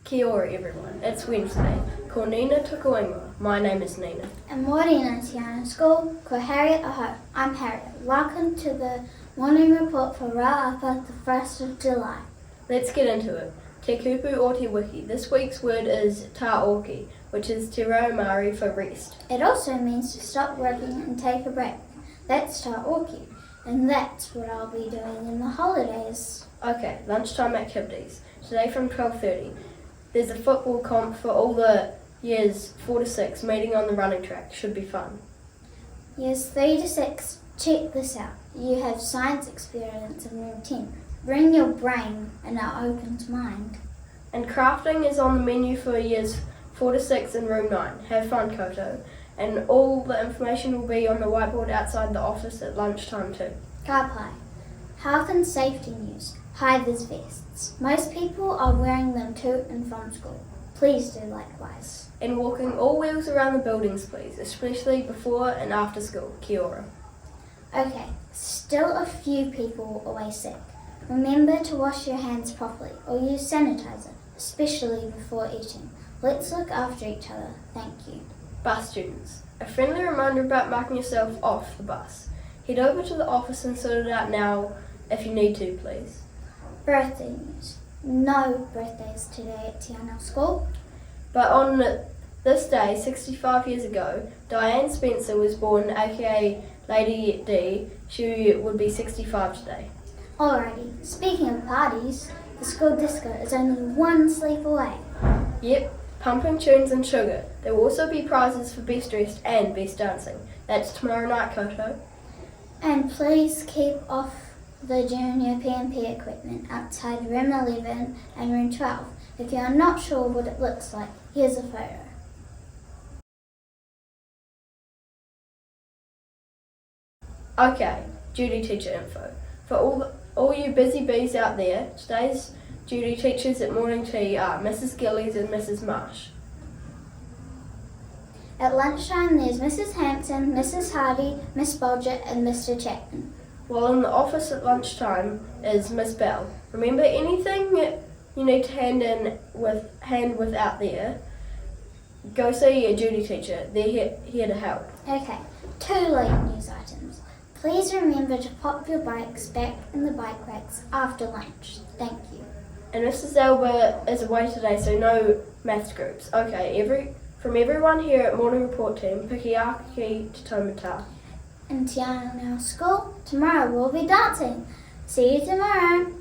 Kia ora everyone, it's Wednesday. Ko Nina tuku ingoa. My name is Nina. And Māori in Te Anau SCHOOL, ko Harriet, ahau. I'm Harriet. Welcome to the morning report for Ra'apa, the 1st of July. Let's get into it. Te kupu or te wiki. This week's word is tāoki, which is te reo Māori for rest. It also means to stop working and take a break. That's tāoki, and that's what I'll be doing in the holidays. Okay, lunchtime activities. Today from 12:30. There's a football comp for all the years 4 to 6 meeting on the running track. Should be fun. Years 3 to 6, check this out. You have science experience in room 10. Bring your brain and our open mind. And crafting is on the menu for years 4 to 6 in room 9. Have fun, koutou. And all the information will be on the whiteboard outside the office at lunchtime too. Ka pai. Health and safety news. High-vis vests. Most people are wearing them to and from school. Please do likewise. And walking all wheels around the buildings please, especially before and after school. Kia ora. Okay, still a few people away sick. Remember to wash your hands properly or use sanitizer, especially before eating. Let's look after each other. Thank you. Bus students. A friendly reminder about marking yourself off the bus. Head over to the office and sort it out now if you need to, please. Birthday news. No birthdays today at Te Anau SCHOOL. But on this day, 65 years ago, Diane Spencer was born, aka Lady D. She would be 65 today. Alrighty, speaking of parties, the school disco is only one sleep away. Yep, pumping tunes and sugar. There will also be prizes for best dressed and best dancing. That's tomorrow night, koutou. And please keep off the junior P&P equipment outside room 11 and room 12. If you are not sure what it looks like, here's a photo. Okay, duty teacher info. For all you busy bees out there, today's duty teachers at morning tea are Mrs. Gillies and Mrs. Marsh. At lunchtime there's Mrs. Hampson, Mrs. Hardy, Miss Bolger and Mr. Chapman. While in the office at lunchtime is Miss Bell. Remember, anything you need to hand with out there, go see a duty teacher. They're here to help. Okay, 2 late news items. Please remember to pop your bikes back in the bike racks after lunch. Thank you. And Mrs. Elba is away today, so no maths groups. Okay, from everyone here at Morning Report Team, Pikiaki to Tomata. In Te Anau SCHOOL, tomorrow we'll be dancing. See you tomorrow.